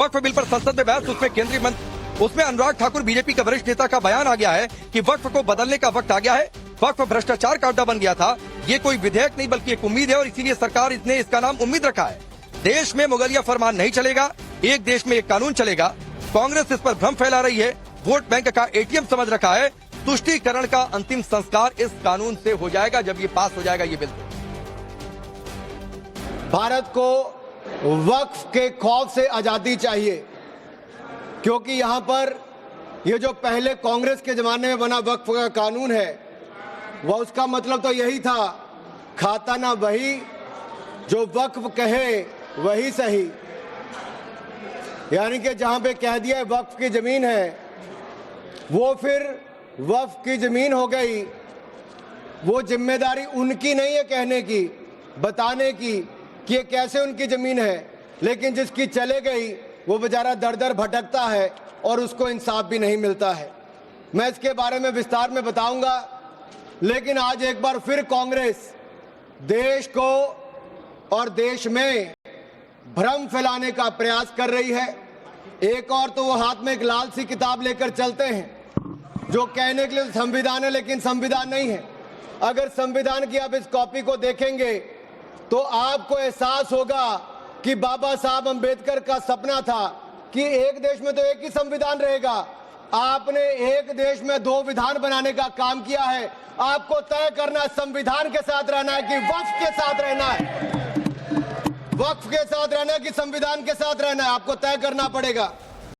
वक्फ bill पर संसद में बहस, उसमें केंद्रीय मंत्री, उसमें अनुराग ठाकुर बीजेपी के वरिष्ठ नेता का बयान आ गया है कि वक्फ को बदलने का वक्त आ गया है। वक्फ भ्रष्टाचार का अड्डा बन गया था। ये कोई विधेयक नहीं बल्कि एक उम्मीद है और इसीलिए सरकार ने इसका नाम उम्मीद रखा है। देश में मुगलिया फरमान नहीं चलेगा, एक देश में एक कानून चलेगा। कांग्रेस इस पर भ्रम फैला रही है, वोट बैंक का एटीएम समझ रखा है। तुष्टीकरण का अंतिम संस्कार इस कानून से हो जाएगा जब ये पास हो जाएगा ये बिल। भारत को वक्फ के खौफ से आजादी चाहिए, क्योंकि यहां पर ये जो पहले कांग्रेस के जमाने में बना वक्फ का कानून है, वह उसका मतलब तो यही था, खाता ना वही जो वक्फ कहे वही सही। यानी कि जहां पे कह दिया वक्फ की जमीन है, वो फिर वक्फ की जमीन हो गई। वो जिम्मेदारी उनकी नहीं है कहने की, बताने की कि ये कैसे उनकी जमीन है, लेकिन जिसकी चले गई वो बेचारा दर दर भटकता है और उसको इंसाफ भी नहीं मिलता है। मैं इसके बारे में विस्तार में बताऊंगा, लेकिन आज एक बार फिर कांग्रेस देश को और देश में भ्रम फैलाने का प्रयास कर रही है। एक और तो वो हाथ में एक लाल सी किताब लेकर चलते हैं जो कहने के लिए संविधान है, लेकिन संविधान नहीं है। अगर संविधान की आप इस कॉपी को देखेंगे तो आपको एहसास होगा कि बाबा साहब अंबेडकर का सपना था कि एक देश में तो एक ही संविधान रहेगा। आपने एक देश में दो विधान बनाने का काम किया है। आपको तय करना संविधान के साथ रहना है कि वक्फ के साथ रहना है, वक्फ के साथ रहना है कि संविधान के साथ रहना है, आपको तय करना पड़ेगा।